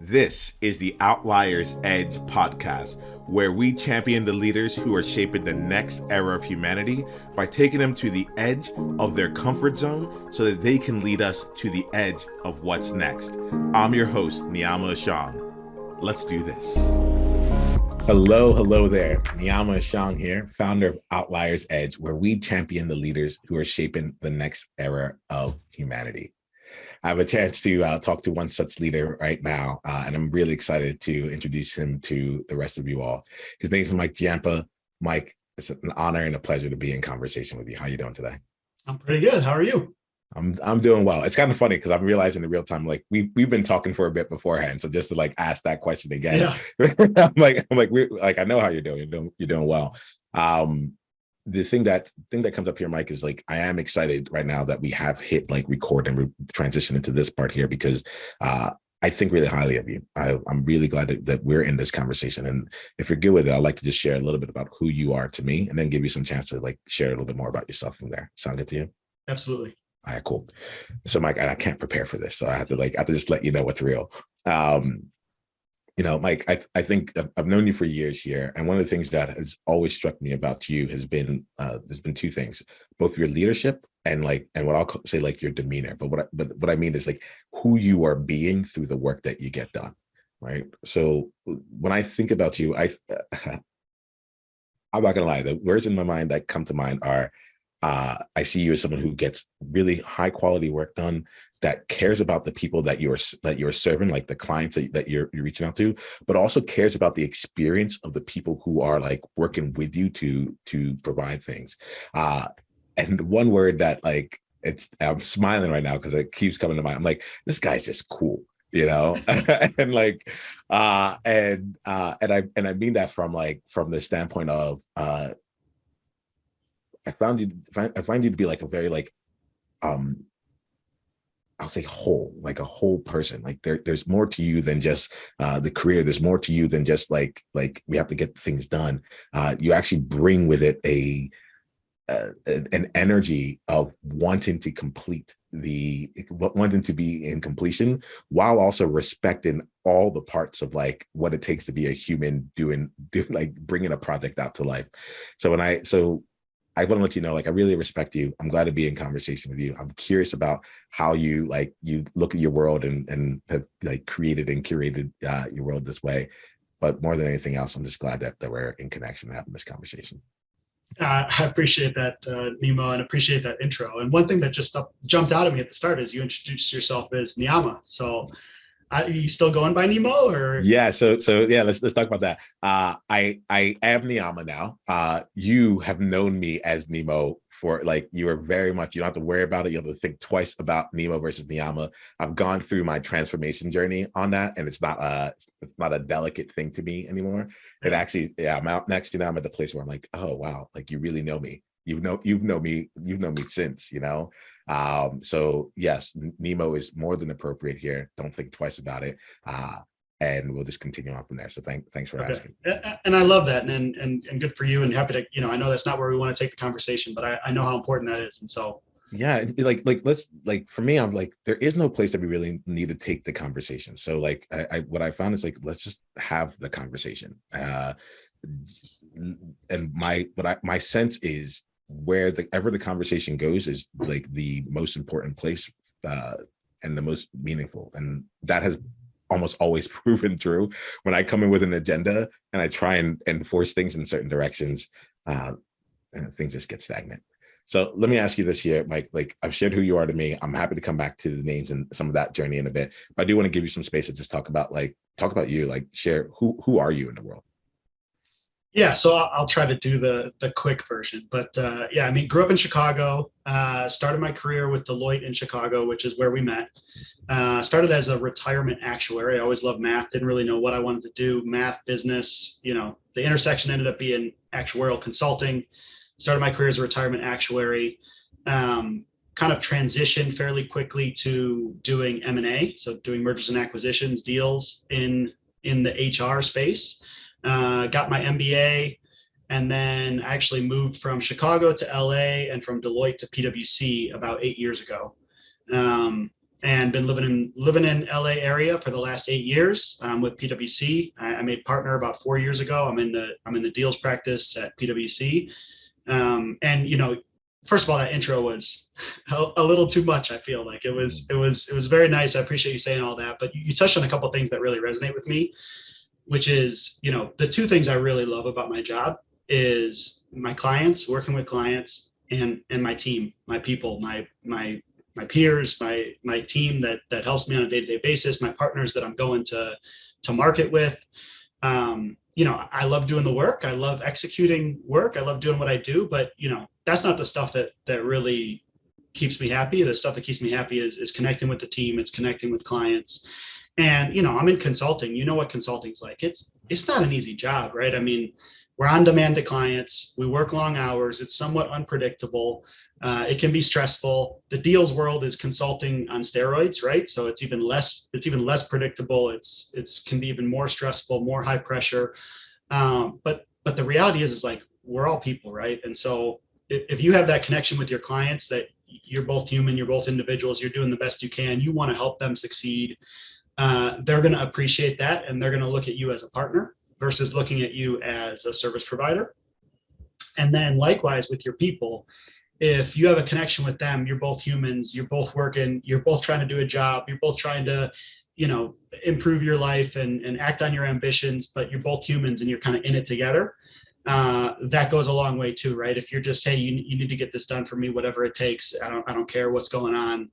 This is the Outliers Edge podcast, where we champion the leaders who are shaping the next era of humanity by taking them to the edge of their comfort zone so that they can lead us to the edge of what's next. I'm your host, Niiamah Ashong. Let's do this. Hello there. Niiamah Ashong here, founder of Outliers Edge, where we champion the leaders who are shaping the next era of humanity. I have a chance to talk to one such leader right now, and I'm really excited to introduce him to the rest of you all. His name is Mike Giampa. Mike, it's an honor and a pleasure to be in conversation with you. How are you doing today? I'm pretty good. How are you? I'm doing well. It's kind of funny because I'm realizing in real time, like we've been talking for a bit beforehand. So just to like ask that question again, I know how you're doing. You're doing well. The thing that comes up here, Mike, is like I am excited right now that we have hit like record and we transition into this part here because I think really highly of you. I'm really glad that we're in this conversation. And if you're good with it, I'd like to just share a little bit about who you are to me, and then give you some chance to like share a little bit more about yourself from there. Sound good to you? Absolutely. All right, cool. So, Mike, I can't prepare for this, so I have to just let you know what's real. Mike, I think I've known you for years here, and one of the things that has always struck me about you has been there's been two things: both your leadership and what I'll say like your demeanor. But what I mean is like who you are being through the work that you get done, right? So when I think about you, I'm not gonna lie, the words in my mind that come to mind are I see you as someone who gets really high quality work done, that cares about the people that you're serving, like the clients that you're reaching out to, but also cares about the experience of the people who are like working with you to provide things. And one word that like I'm smiling right now because it keeps coming to mind. I'm like, this guy's just cool, and like and I mean that from the standpoint of I find you to be like a very like I'll say whole, like a whole person. Like there's more to you than just the career. There's more to you than just like we have to get things done. You actually bring with it an energy of wanting to wanting to be in completion, while also respecting all the parts of like what it takes to be a human doing like bringing a project out to life. So I want to let you know, like, I really respect you. I'm glad to be in conversation with you. I'm curious about how you look at your world and have like created and curated your world this way. But more than anything else, I'm just glad that we're in connection and having this conversation. I appreciate that, Nemo, and appreciate that intro. And one thing that just jumped out at me at the start is you introduced yourself as Niiamah. So are you still going by Nemo or? Yeah. So yeah, let's talk about that. I am Niiamah now. You have known me as Nemo for like, you are very much, you don't have to worry about it. You have to think twice about Nemo versus Niiamah. I've gone through my transformation journey on that, and it's not a delicate thing to me anymore. It actually, yeah, I'm out next, I'm at the place where I'm like, oh wow, like you really know me. You've known me since, so yes, Nemo is more than appropriate here. Don't think twice about it. And we'll just continue on from there. So thanks for asking. And I love that, and good for you, and happy to, I know that's not where we want to take the conversation, but I know how important that is. And so yeah, let's for me, I'm like, there is no place that we really need to take the conversation. So like what I found is like, let's just have the conversation. And my sense is wherever the conversation goes is like the most important place and the most meaningful, and that has almost always proven true. When I come in with an agenda and I try and enforce things in certain directions, things just get stagnant. So let me ask you this here, Mike. Like, I've shared who you are to me. I'm happy to come back to the names and some of that journey in a bit, but I do want to give you some space to just talk about you, like share who are you in the world. Yeah, so I'll try to do the quick version, but yeah, I mean, grew up in Chicago, started my career with Deloitte in Chicago, which is where we met. Started as a retirement actuary. I always loved math, didn't really know what I wanted to do, math, business, the intersection ended up being actuarial consulting. Started my career as a retirement actuary, kind of transitioned fairly quickly to doing M&A, so doing mergers and acquisitions, deals in the HR space. Got my MBA, and then I actually moved from Chicago to LA and from Deloitte to PwC about 8 years ago. and been living in LA area for the last 8 years with PwC. I made partner about 4 years ago. I'm in the deals practice at PwC. And first of all, that intro was a little too much. I feel like it was very nice. I appreciate you saying all that, but you touched on a couple of things that really resonate with me, which is, the two things I really love about my job is my clients, working with clients, and my team, my people, my peers, my team that helps me on a day-to-day basis, my partners that I'm going to market with. I love doing the work. I love executing work. I love doing what I do, but that's not the stuff that really keeps me happy. The stuff that keeps me happy is connecting with the team. It's connecting with clients. And I'm in consulting. You know what consulting's like. It's not an easy job, right? I mean, we're on demand to clients. We work long hours. It's somewhat unpredictable. It can be stressful. The deals world is consulting on steroids, right? So it's even less predictable. It's can be even more stressful, more high pressure. But the reality is like we're all people, right? And so if you have that connection with your clients, that you're both human, you're both individuals, you're doing the best you can, you want to help them succeed. They're going to appreciate that, and they're going to look at you as a partner versus looking at you as a service provider. And then likewise with your people, if you have a connection with them, you're both humans, you're both working, you're both trying to do a job, you're both trying to, improve your life and act on your ambitions, but you're both humans and you're kind of in it together. That goes a long way too, right? If you're just, hey, you need to get this done for me, whatever it takes. I don't care what's going on,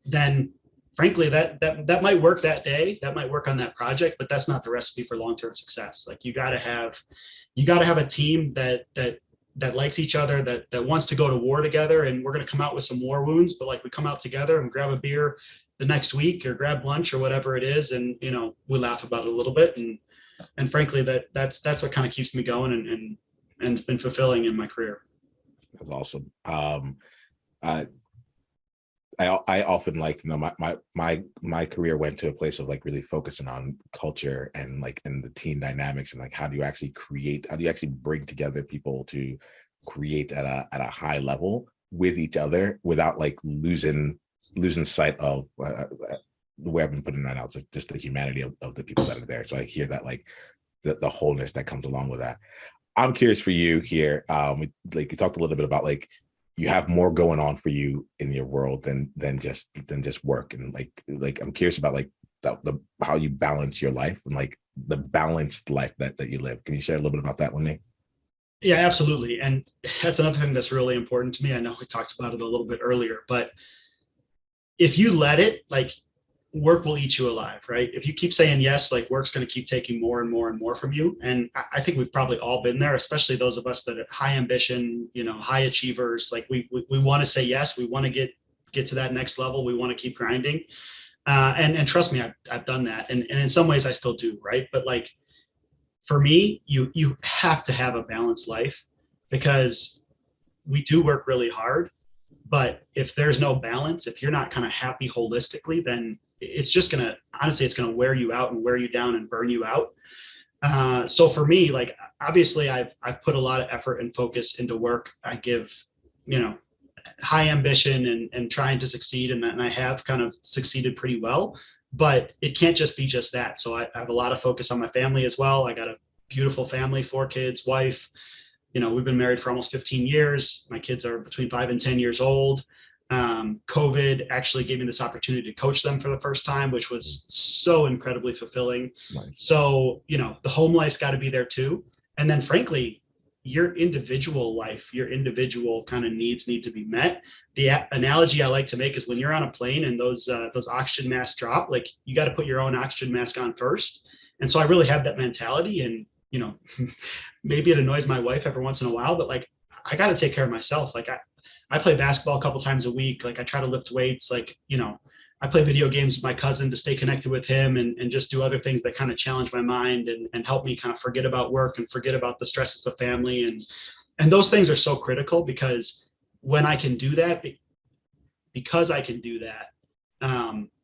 then frankly, that might work that day, that might work on that project, but that's not the recipe for long-term success. Like you got to have a team that likes each other, that wants to go to war together. And we're going to come out with some war wounds, but like we come out together and grab a beer the next week or grab lunch or whatever it is. And, we laugh about it a little bit. And frankly, that's what kind of keeps me going and been fulfilling in my career. That's awesome. I often my career went to a place of like really focusing on culture and the team dynamics and like how do you actually bring together people to create at a high level with each other without like losing sight of the way I've been putting that out, just the humanity of the people that are there. So I hear that like the wholeness that comes along with that. I'm curious for you here. We talked a little bit about like you have more going on for you in your world than just work, and like I'm curious about like the how you balance your life and like the balanced life that you live. Can you share a little bit about that with me? Yeah, absolutely. And that's another thing that's really important to me. I know we talked about it a little bit earlier, but if you let it, like work will eat you alive, right? If you keep saying yes, like work's going to keep taking more and more and more from you. And I think we've probably all been there, especially those of us that have high ambition, high achievers. Like we want to say yes, we want to get to that next level. We want to keep grinding. And trust me, I've done that. And in some ways I still do, right? But like for me, you have to have a balanced life because we do work really hard. But if there's no balance, if you're not kind of happy holistically, then it's just going to wear you out and wear you down and burn you out. So for me, like, obviously I've put a lot of effort and focus into work. I give, high ambition and trying to succeed. And I have kind of succeeded pretty well, but it can't just be just that. So I have a lot of focus on my family as well. I got a beautiful family, 4 kids, wife. We've been married for almost 15 years. My kids are between 5 and 10 years old. COVID actually gave me this opportunity to coach them for the first time, which was so incredibly fulfilling. Nice. So, the home life's got to be there too. And then frankly, your individual life, your individual kind of needs need to be met. The analogy I like to make is when you're on a plane and those oxygen masks drop, like you got to put your own oxygen mask on first. And so I really have that mentality, and maybe it annoys my wife every once in a while, but like I got to take care of myself. Like I play basketball a couple times a week. Like I try to lift weights. Like, I play video games with my cousin to stay connected with him and just do other things that kind of challenge my mind and help me kind of forget about work and forget about the stresses of family. And those things are so critical because when I can do that,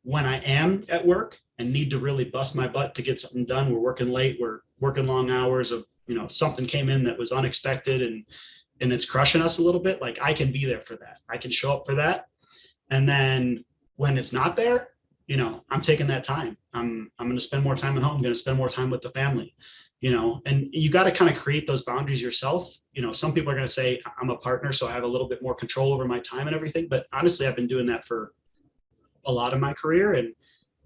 when I am at work and need to really bust my butt to get something done, we're working late, we're working long hours of, something came in that was unexpected and it's crushing us a little bit. Like I can be there for that. I can show up for that. And then when it's not there, I'm taking that time. I'm going to spend more time at home. I'm going to spend more time with the family, and you got to kind of create those boundaries yourself. Some people are going to say I'm a partner, so I have a little bit more control over my time and everything. But honestly, I've been doing that for a lot of my career, and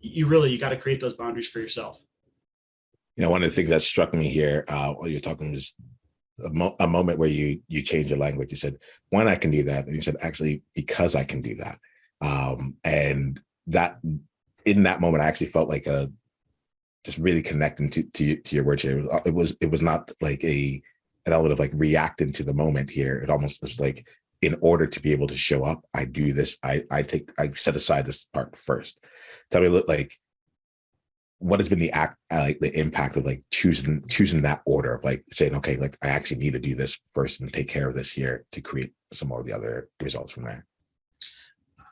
you got to create those boundaries for yourself. One of the things that struck me here while you're talking was a moment where you changed your language. You said, "When I can do that," and you said, "Actually, because I can do that." And that in that moment, I actually felt like just really connecting to your words here. It was not like an element of like reacting to the moment here. It almost was like, in order to be able to show up, I do this. I set aside this part first. Tell me, like, what has been the impact of like choosing that order of like saying, okay, like I actually need to do this first and take care of this here to create some more of the other results from there.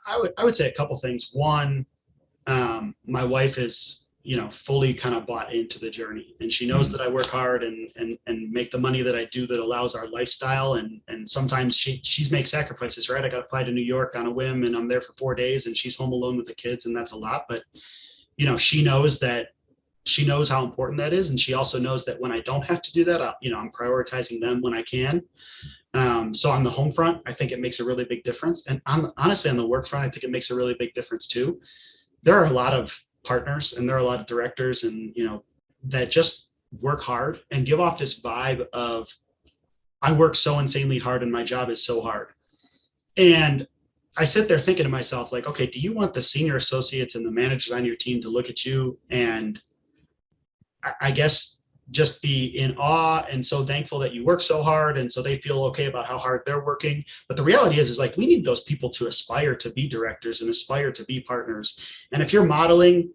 I would say a couple things. One, my wife is fully kind of bought into the journey, and she knows that I work hard and make the money that I do that allows our lifestyle, and sometimes she's make sacrifices, right? I got to fly to New York on a whim, and I'm there for 4 days, and she's home alone with the kids, and that's a lot. But she knows how important that is, and she also knows that when I don't have to do that, I'm prioritizing them when I can. So on the home front, I think it makes a really big difference, and honestly on the work front, I think it makes a really big difference too. There are a lot of partners and there are a lot of directors and that just work hard and give off this vibe of, I work so insanely hard and my job is so hard. And I sit there thinking to myself, like, okay, do you want the senior associates and the managers on your team to look at you and I guess just be in awe and so thankful that you work so hard, and so they feel okay about how hard they're working? But the reality is like, we need those people to aspire to be directors and aspire to be partners. And if you're modeling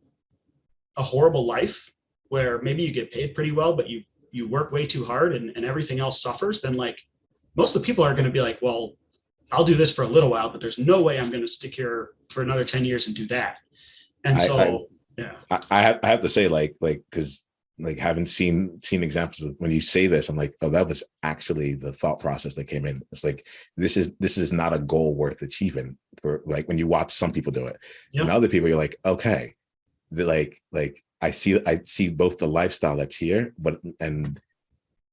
a horrible life where maybe you get paid pretty well, but you work way too hard and everything else suffers, then like most of the people are going to be like, well, I'll do this for a little while, but there's no way I'm going to stick here for another 10 years and do that. And I have to say, like, because like having seen examples of when you say this, I'm like, oh, that was actually the thought process that came in. It's like, this is not a goal worth achieving. For like when you watch some people do it, and other people, you're like, okay, they're like I see both the lifestyle that's here, but and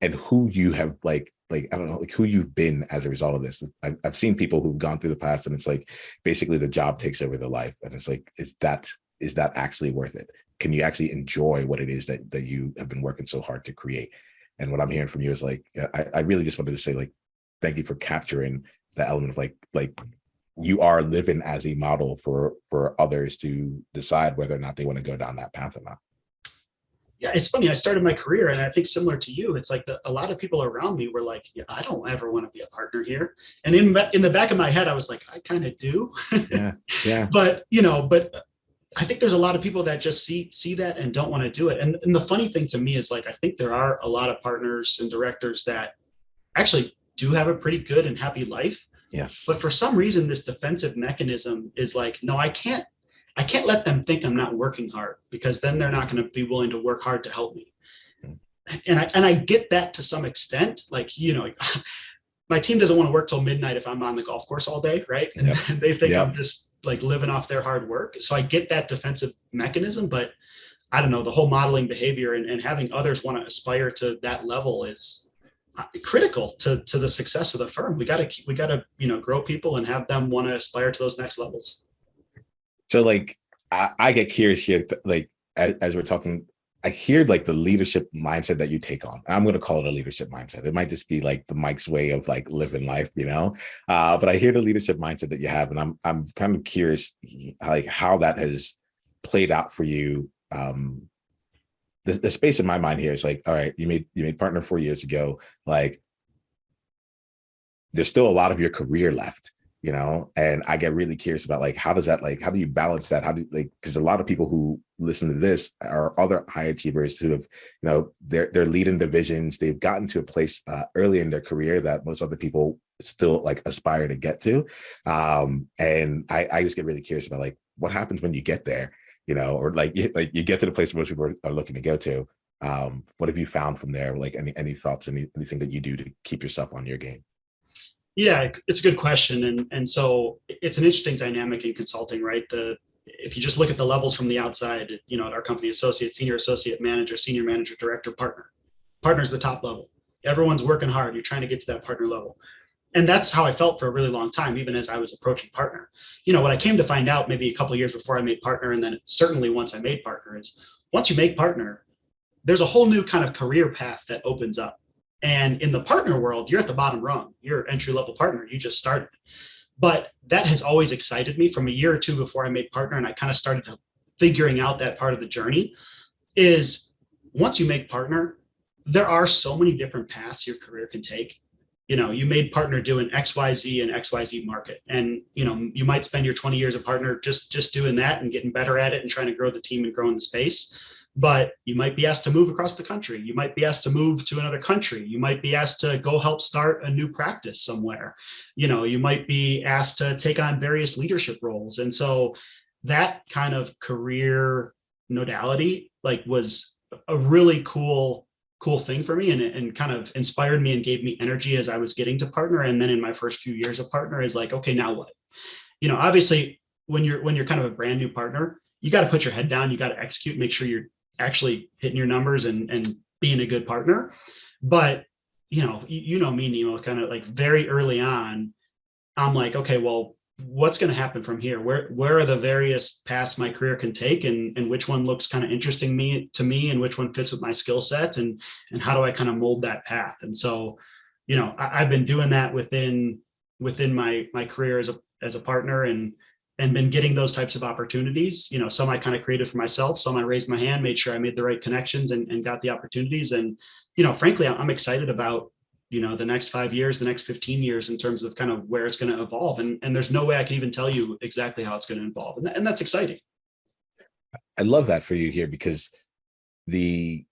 who you have like I don't know, like who you've been as a result of this. I've seen people who've gone through the past, and it's like basically the job takes over their life, and it's like, is that actually worth it? Can you actually enjoy what it is that you have been working so hard to create? And what I'm hearing from you is like, I really just wanted to say, like, thank you for capturing the element of like you are living as a model for others to decide whether or not they want to go down that path or not. Yeah, it's funny. I started my career, and I think similar to you, it's like a lot of people around me were like, yeah, I don't ever want to be a partner here. And in the back of my head, I was like, I kind of do. Yeah. But I think there's a lot of people that just see that and don't want to do it. And the funny thing to me is, like, I think there are a lot of partners and directors that actually do have a pretty good and happy life. Yes. But for some reason, this defensive mechanism is like, no, I can't let them think I'm not working hard, because then they're not going to be willing to work hard to help me. And I get that to some extent. Like, my team doesn't want to work till midnight if I'm on the golf course all day, right? And they think I'm just like living off their hard work. So I get that defensive mechanism, but I don't know, the whole modeling behavior and having others want to aspire to that level is critical to the success of the firm. We got to grow people and have them want to aspire to those next levels. So like, I get curious here, like as we're talking, I hear like the leadership mindset that you take on. I'm going to call it a leadership mindset. It might just be like the Mike's way of like living life, but I hear the leadership mindset that you have, and I'm kind of curious, like how that has played out for you. The space in my mind here is like, all right, you made partner 4 years ago. Like, there's still a lot of your career left. And I get really curious about like, how do you balance that? Because a lot of people who listen to this are other high achievers who have, they're leading divisions. They've gotten to a place early in their career that most other people still like aspire to get to. And I just get really curious about like, what happens when you get there, or like you get to the place most people are looking to go to. What have you found from there? Like any thoughts, anything that you do to keep yourself on your game? Yeah, it's a good question. And so it's an interesting dynamic in consulting, right? If you just look at the levels from the outside, at our company, associate, senior associate, manager, senior manager, director, partner. Partner's the top level. Everyone's working hard. You're trying to get to that partner level. And that's how I felt for a really long time, even as I was approaching partner. What I came to find out maybe a couple of years before I made partner, and then certainly once I made partner, is once you make partner, there's a whole new kind of career path that opens up. And in the partner world, you're at the bottom rung. You're entry level partner. You just started. But that has always excited me from a year or two before I made partner. And I kind of started figuring out that part of the journey is once you make partner, there are so many different paths your career can take. You made partner doing XYZ and XYZ market. And, you might spend your 20 years of partner just doing that and getting better at it and trying to grow the team and grow in the space. But you might be asked to move across the country. You might be asked to move to another country. You might be asked to go help start a new practice somewhere. You might be asked to take on various leadership roles. And so that kind of career nodality was a really cool thing for me, and kind of inspired me and gave me energy as I was getting to partner. And then in my first few years of partner is like, okay, now what? Obviously when you're kind of a brand new partner, you got to put your head down, you got to execute, make sure you're actually hitting your numbers and being a good partner. But me, Niiamah, kind of like very early on, I'm like, okay, well, what's going to happen from here? Where are the various paths my career can take, and which one looks kind of interesting to me, and which one fits with my skill set, and how do I kind of mold that path? And so, I've been doing that within my career as a partner, and been getting those types of opportunities. Some I kind of created for myself, some I raised my hand, made sure I made the right connections, and got the opportunities. And, frankly, I'm excited about, the next 5 years, the next 15 years in terms of kind of where it's going to evolve. And there's no way I can even tell you exactly how it's going to evolve. And that's exciting. I love that for you here, because when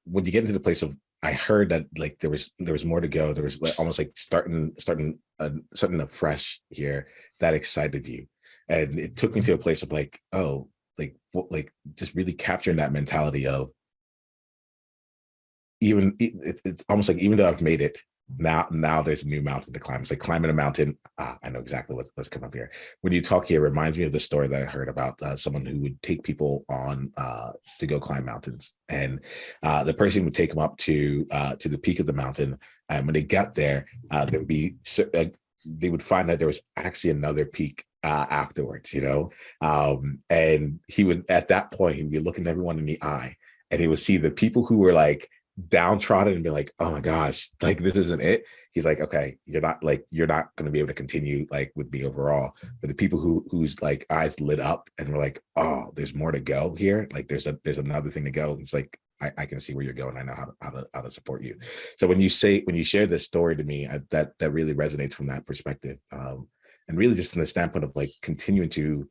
you get into the place of, I heard that there was more to go. There was almost like starting something afresh here that excited you. And it took me to a place of just really capturing that mentality of, it's almost like, even though I've made it, now there's a new mountain to climb. It's like climbing a mountain. I know exactly what's come up here. When you talk here, it reminds me of the story that I heard about someone who would take people on to go climb mountains, and the person would take them up to the peak of the mountain. And when they got there, there would be they would find that there was actually another peak afterwards, and he would, at that point, he'd be looking everyone in the eye, and he would see the people who were downtrodden and be like, oh my gosh, this isn't it. He's like, okay, you're not going to be able to continue with me overall. But the people whose eyes lit up and were like, oh, there's more to go here, there's another thing to go. It's like, I can see where you're going. I know how to support you. So when you share this story to me, that really resonates from that perspective, and really just from the standpoint of continuing to,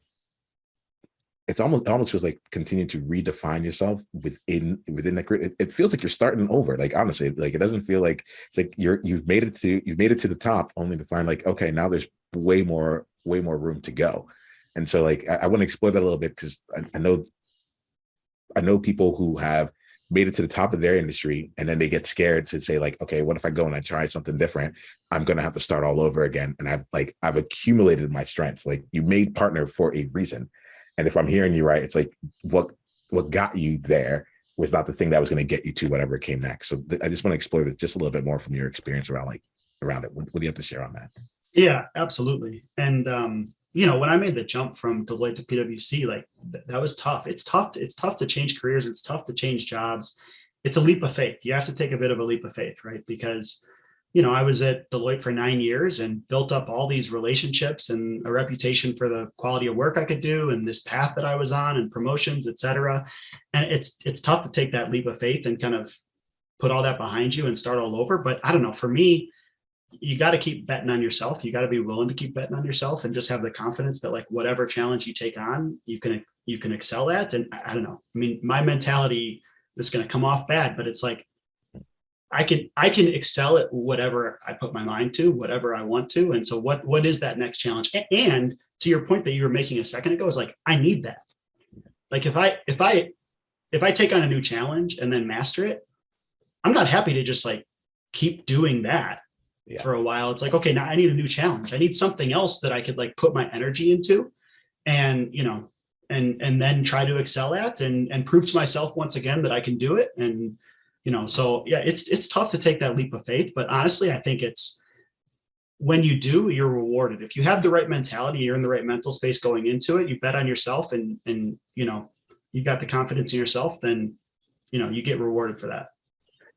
it almost feels like continuing to redefine yourself within that career. It feels like you're starting over. Honestly, it doesn't feel like it's like you've made it to the top, only to find okay, now there's way more room to go. And so I want to explore that a little bit, because I know people who have made it to the top of their industry, and then they get scared to say okay, what if I go and I try something different? I'm going to have to start all over again. And I've accumulated my strengths. You made partner for a reason. And if I'm hearing you right, it's what got you there was not the thing that was going to get you to whatever came next. So I just want to explore this just a little bit more from your experience around it. What do you have to share on that? Yeah, absolutely. And when I made the jump from Deloitte to PwC, that was tough. It's tough to change careers. It's tough to change jobs. It's a leap of faith. You have to take a bit of a leap of faith, right? Because I was at Deloitte for 9 years and built up all these relationships and a reputation for the quality of work I could do, and this path that I was on, and promotions, et cetera. And it's tough to take that leap of faith and kind of put all that behind you and start all over. But I don't know, for me, you got to keep betting on yourself. You got to be willing to keep betting on yourself, and just have the confidence that whatever challenge you take on, you can excel at. And I don't know, I mean, my mentality is going to come off bad, but it's I can excel at whatever I put my mind to, whatever I want to. And so what is that next challenge? And to your point that you were making a second ago, is I need that. If I take on a new challenge and then master it, I'm not happy to just keep doing that. Yeah. for a while. It's like, okay, now I need a new challenge. I need something else that I could like put my energy into, and and then try to excel at, and prove to myself once again that I can do it. And so yeah, it's tough to take that leap of faith, but honestly, I think it's when you do, you're rewarded. If you have the right mentality, you're in the right mental space going into it, you bet on yourself, and you got the confidence in yourself, then you get rewarded for that.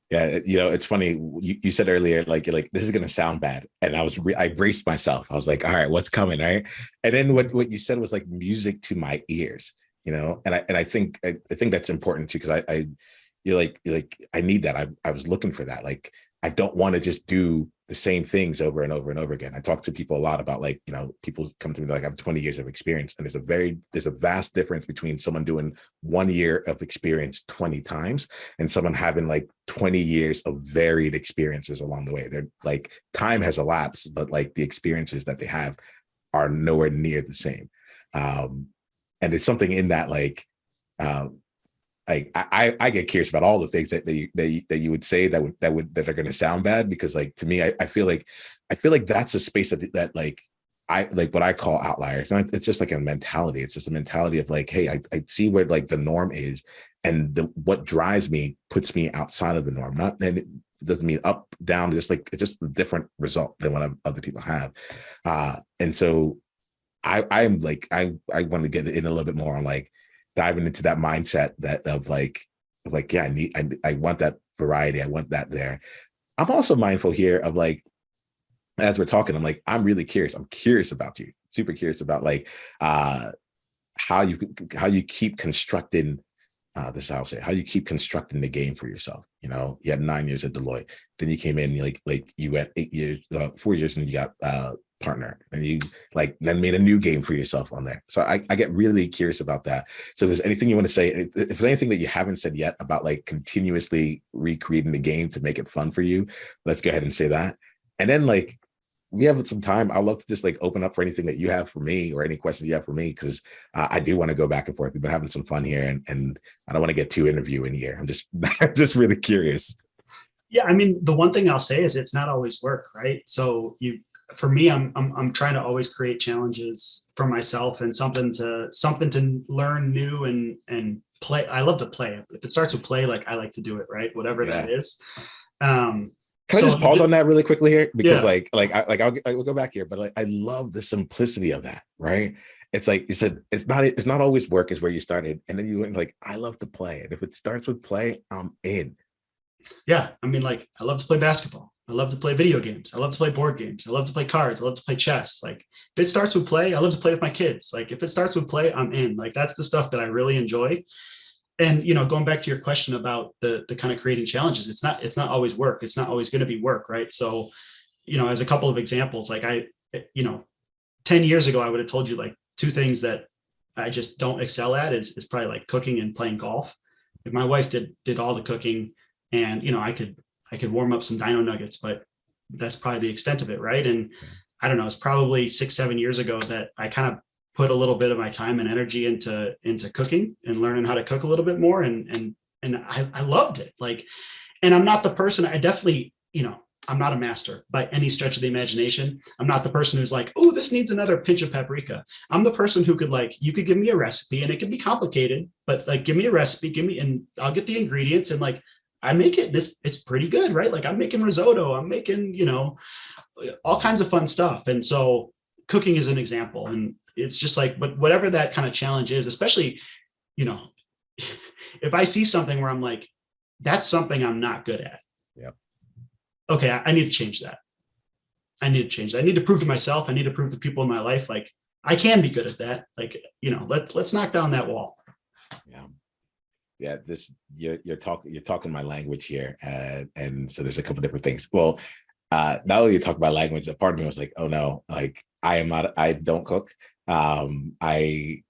Yeah, it's funny. You said earlier, like you're like, this is gonna sound bad, and I braced myself. I was like, all right, what's coming, right? And then what you said was like music to my ears, and I think that's important too, because you're like I need that. I was looking for that. Like I don't want to just do the same things over and over and over again. I talk to people a lot about like, people come to me like I have 20 years of experience, and there's a vast difference between someone doing 1 year of experience 20 times and someone having like 20 years of varied experiences along the way. They're like, time has elapsed, but like the experiences that they have are nowhere near the same. And it's something in that, like, I get curious about all the things that you would say that are going to sound bad, because like to me, I feel like that's a space that like I like what I call outliers. And it's just like a mentality. It's just a mentality of like, hey, I see where like the norm is, and what drives me puts me outside of the norm. Not, and it doesn't mean up, down, just like it's just a different result than what other people have. And so I'm like, I want to get in a little bit more on like diving into that mindset that of like, yeah, I want that variety. I want that there. I'm also mindful here of like, as we're talking, I'm like, I'm really curious. I'm curious about you, super curious about like how you keep constructing this, I'll say, how you keep constructing the game for yourself. You had 9 years at Deloitte, then you came in, like you went 8 years, 4 years, and you got partner, and you like then made a new game for yourself on there. So I get really curious about that. So if there's anything you want to say, if there's anything that you haven't said yet about like continuously recreating the game to make it fun for you, let's go ahead and say that. And then like, we have some time, I'd love to just like open up for anything that you have for me or any questions you have for me, because I do want to go back and forth. We've been having some fun here, and I don't want to get too interviewing here. I'm just just really curious. Yeah, I mean, the one thing I'll say is it's not always work, right? So for me, I'm trying to always create challenges for myself and something to learn new and play. I love to play. If it starts with play, like I like to do it, right? Whatever Yeah. that is. Um, Can I just pause on that really quickly here? Because yeah. I will go back here, but like I love the simplicity of that, right? It's like you said, it's not always work is where you started. And then you went like, I love to play. And if it starts with play, I'm in. Yeah. I mean, like I love to play basketball. I love to play video games. I love to play board games. I love to play cards. I love to play chess. Like if it starts with play, I love to play with my kids. Like if it starts with play, I'm in. Like that's the stuff that I really enjoy. And going back to your question about the kind of creating challenges, it's not always work. It's not always going to be work, right? So, as a couple of examples, like 10 years ago, I would have told you like two things that I just don't excel at is probably like cooking and playing golf. If my wife did all the cooking, and I could warm up some dino nuggets, but that's probably the extent of it, right? And I don't know, it's probably 6-7 years ago that I kind of put a little bit of my time and energy into cooking and learning how to cook a little bit more, and I loved it. Like, and I'm not the person, I definitely, I'm not a master by any stretch of the imagination. I'm not the person who's like, oh, this needs another pinch of paprika. I'm the person who could like, you could give me a recipe and it could be complicated, but like, give me a recipe, and I'll get the ingredients, and like, I make it, and it's pretty good, right? Like I'm making risotto, I'm making, all kinds of fun stuff. And so cooking is an example. And it's just like, but whatever that kind of challenge is, especially, if I see something where I'm like, that's something I'm not good at. Yeah. Okay, I need to change that. I need to change that. I need to prove to myself. I need to prove to people in my life, like I can be good at that. Like, let's knock down that wall. Yeah. Yeah, you're talking my language here, and so there's a couple different things. Well, not only you talk about language, a part of me was like, oh no, like I don't cook. I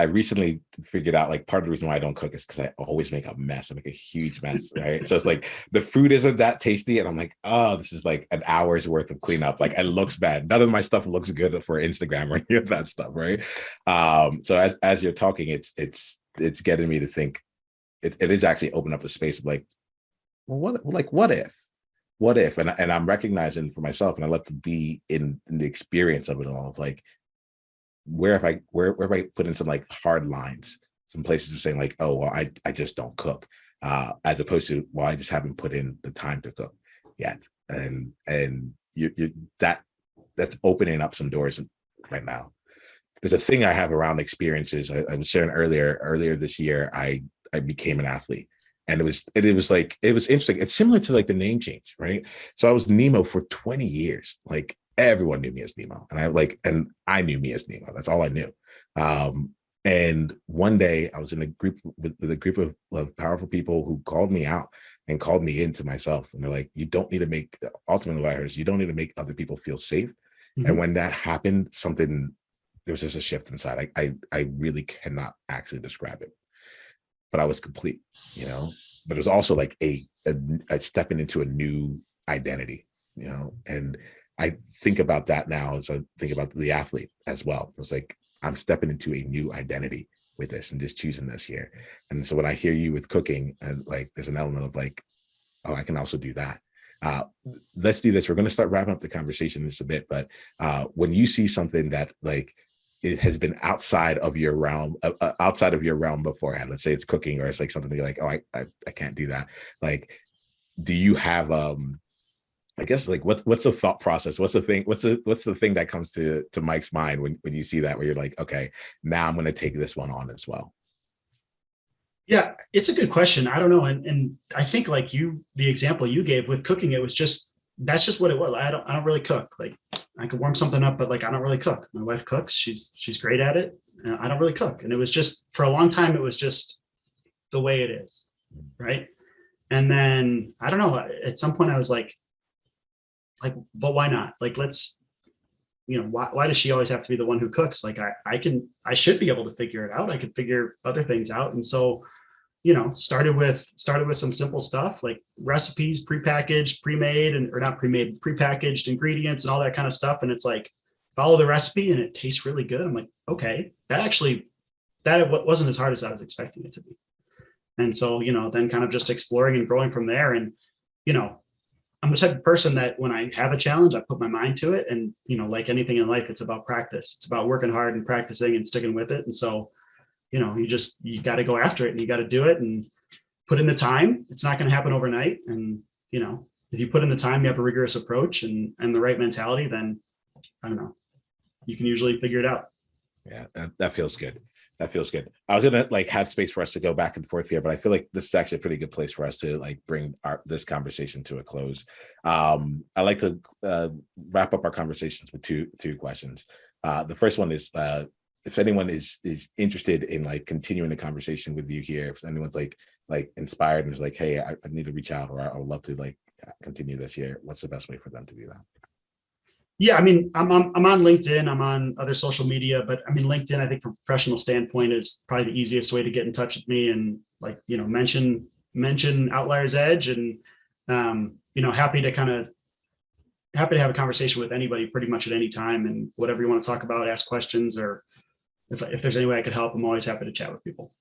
recently figured out like part of the reason why I don't cook is because I always make a mess. I make a huge mess, right? So it's like the food isn't that tasty, and I'm like, oh, this is like an hour's worth of cleanup. Like it looks bad. None of my stuff looks good for Instagram or any of that stuff, right? So as you're talking, it's getting me to think. It is actually open up a space of like, well, what if? what if, and I'm recognizing for myself, and I love to be in the experience of it all, of like, where have I put in some like hard lines, some places of saying like, oh, well, I just don't cook, as opposed to, well, I just haven't put in the time to cook yet. And you that's opening up some doors right now. There's a thing I have around experiences. I was sharing earlier this year, I became an athlete. And it was interesting. It's similar to like the name change, right? So I was Nemo for 20 years. Like everyone knew me as Nemo. And I knew me as Nemo. That's all I knew. And one day I was in a group with a group of powerful people who called me out and called me into myself. And they're like, you don't need to make, ultimately what I heard is, you don't need to make other people feel safe. Mm-hmm. And when that happened, there was just a shift inside. I really cannot actually describe it, but I was complete, you know. But it was also like a stepping into a new identity, you know. And I think about that now as I think about the athlete as well. It was like, I'm stepping into a new identity with this and just choosing this here. And so when I hear you with cooking, and like, there's an element of like, oh, I can also do that. Let's do this. We're going to start wrapping up the conversation in just a bit, but when you see something that like, it has been outside of your realm beforehand, let's say it's cooking, or it's like something like, oh, I can't do that. Like, do you have, I guess, like, what's the thought process? What's the thing that comes to Mike's mind when you see that, where you're like, okay, now I'm going to take this one on as well? Yeah, it's a good question. I don't know. And I think like the example you gave with cooking, that's just what it was. I don't really cook. Like, I could warm something up, but like, I don't really cook. My wife cooks. She's great at it. I don't really cook. And it was just, for a long time, it was just the way it is. Right. And then I don't know, at some point I was like, but why not? Like, let's, you know, why does she always have to be the one who cooks? Like, I should be able to figure it out. I could figure other things out. And so, you know, started with some simple stuff like recipes, prepackaged, pre-made, or not pre-made, prepackaged ingredients and all that kind of stuff. And it's like, follow the recipe and it tastes really good. I'm like, okay, that wasn't as hard as I was expecting it to be. And so, you know, then kind of just exploring and growing from there. And, you know, I'm the type of person that when I have a challenge, I put my mind to it. And, you know, like anything in life, it's about practice. It's about working hard and practicing and sticking with it. And so, you know, you got to go after it and you got to do it and put in the time. It's not going to happen overnight. And, you know, if you put in the time, you have a rigorous approach and the right mentality, then I don't know, you can usually figure it out. Yeah, that feels good. That feels good. I was gonna like have space for us to go back and forth here, but I feel like this is actually a pretty good place for us to like bring this conversation to a close. I like to wrap up our conversations with two questions. The first one is, if anyone is interested in like continuing the conversation with you here, if anyone's like inspired and is like, hey, I need to reach out, or I would love to like continue this here, what's the best way for them to do that? Yeah, I mean, I'm on LinkedIn, I'm on other social media, but I mean, LinkedIn, I think from a professional standpoint is probably the easiest way to get in touch with me and like, you know, mention Outliers Edge, and you know, happy to have a conversation with anybody pretty much at any time, and whatever you want to talk about, ask questions, or if there's any way I could help, I'm always happy to chat with people.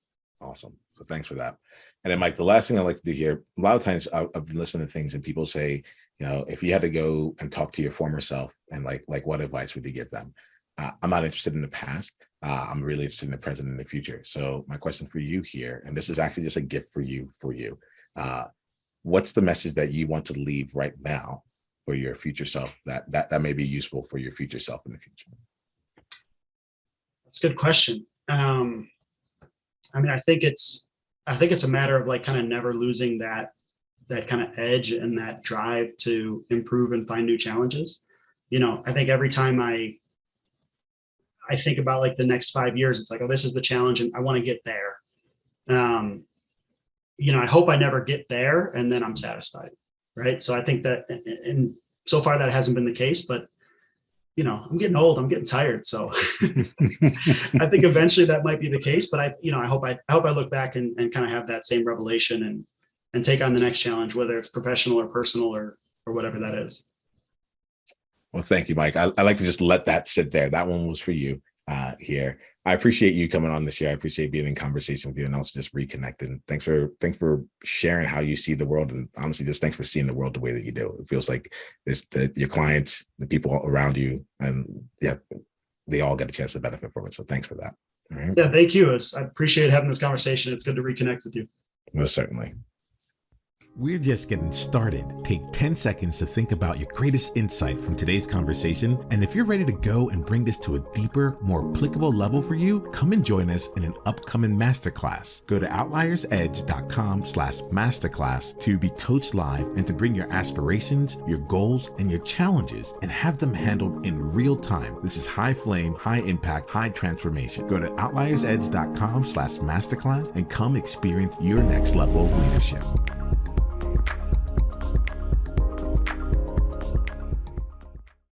Awesome. So thanks for that. And then Mike, the last thing I like to do here, a lot of times I've been listening to things and people say, you know, if you had to go and talk to your former self and like what advice would you give them? I'm not interested in the past. I'm really interested in the present and the future. So my question for you here, and this is actually just a gift for you, what's the message that you want to leave right now for your future self that may be useful for your future self in the future? That's a good question. I mean, I think it's a matter of like kind of never losing that kind of edge and that drive to improve and find new challenges. You know, I think every time I think about like the next 5 years, it's like, oh, this is the challenge and I want to get there. You know, I hope I never get there and then I'm satisfied. Right. So I think that, and so far that hasn't been the case, but you know, I'm getting old, I'm getting tired. So I think eventually that might be the case, but I hope I look back and kind of have that same revelation and take on the next challenge, whether it's professional or personal or whatever that is. Well, thank you, Mike. I like to just let that sit there. That one was for you here. I appreciate you coming on this year. I appreciate being in conversation with you and also just reconnecting. Thanks for sharing how you see the world. And honestly, just thanks for seeing the world the way that you do. It feels like your clients, the people around you, and yeah, they all get a chance to benefit from it. So thanks for that. All right. Yeah, thank you. I appreciate having this conversation. It's good to reconnect with you. Most certainly. We're just getting started. Take 10 seconds to think about your greatest insight from today's conversation. And if you're ready to go and bring this to a deeper, more applicable level for you, come and join us in an upcoming masterclass. Go to outliersedge.com/masterclass to be coached live and to bring your aspirations, your goals, and your challenges and have them handled in real time. This is high flame, high impact, high transformation. Go to outliersedge.com/masterclass and come experience your next level of leadership.